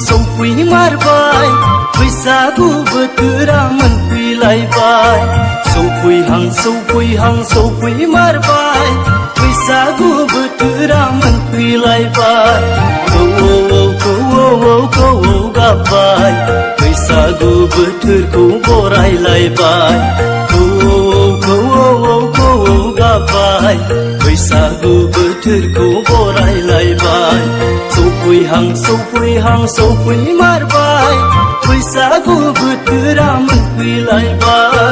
सौफैमारबाय बैसागु बोथोरा मोनफैलायबाय सौफैमारबाय बैसागु बोथोरा मोनफैलायबाय खौ गाबबाय बैसागु बोथोरखौ बरायलायबाय खौ गाबबाय बैसागु बोथोरखौ बरायलायबाय सौफैमारबाय बैसागु बोथोरा मोनफैलायबाय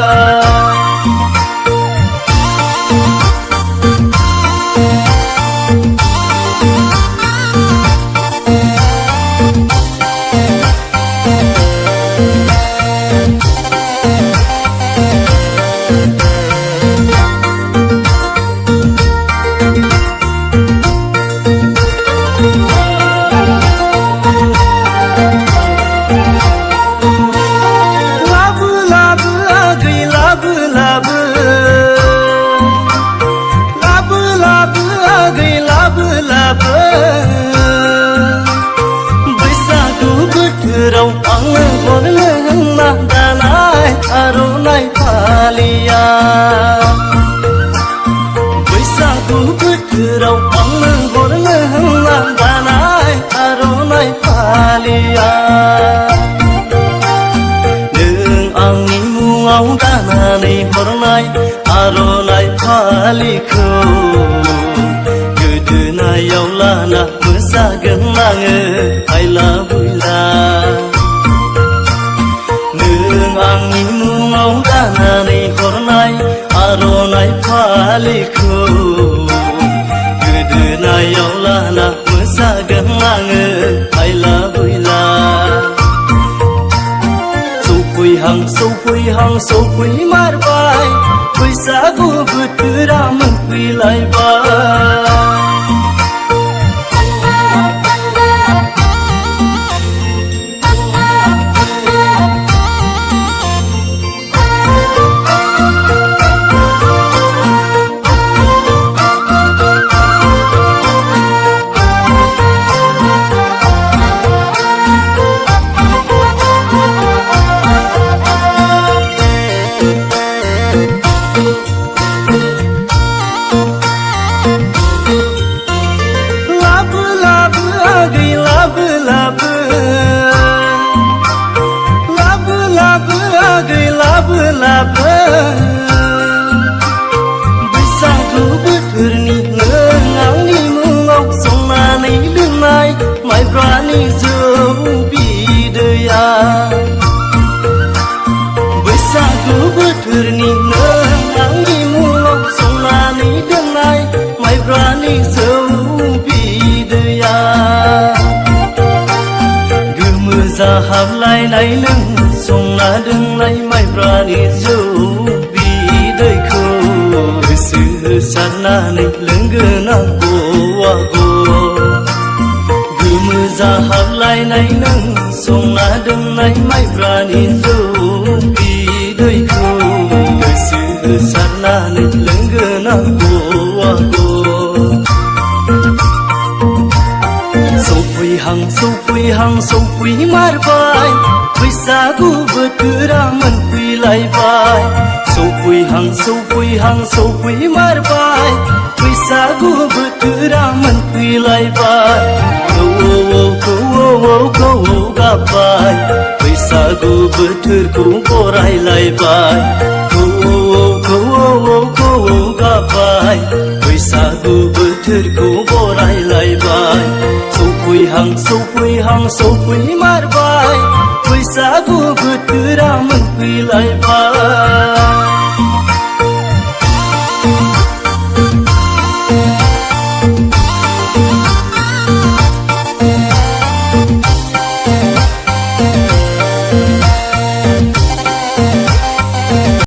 बैसागु बोथोराव आंनो हरनो होनना दानाय आर'नाइ फालिया बैसागु बोथोराव आंनो हरनो होनना दानाय आर'नाइ फालिया नों आंनि मुङाव दानानै हरनाय आर'नाइ फालिखौ गोदोनायाव लाना मोसागोन आङो हायला हुइला नों आंनि मुङाव दानानै हरनाय आर'नाइ फालिखौ गोदोनायाव लाना मोसागोन आङो हायला हुइला सौफैमारबाय बैसागु बोथोरा मोनफैलायबाय बैसागु बोथोरनि नों आंनि मुङाव संनानै दोननाय माइब्रानि जौ बिदैया बैसागु बोथोरनि नों आंनि मुङाव संनानै दोननाय माइब्रानि जौ बिदैया गोमो जाहाबलायनाय नों संना दोननाय माइब्रानि जौ बिदैखौ गोसो होसारनानै लोंगोन आं ग'आगौ गोमो जाहाबलायनाय नों संना दोननाय माइब्रानि जौ बिदैखौ गोसो होसारनानै लोंगोन आं ग'आगौ सौफैमारबाय बैसागु बोथोरा मोनफैलायबाय सौफैमारबाय बैसागु बोथोरा मोनफैलायबाय खौ गाबबाय बैसागु बोथोरखौ बरायलायबाय खौ गाबबाय बैसागु बोथोरखौ बरायलायबाय सौफैमारबाय बैसागु बोथोरा मोनफैलायबाय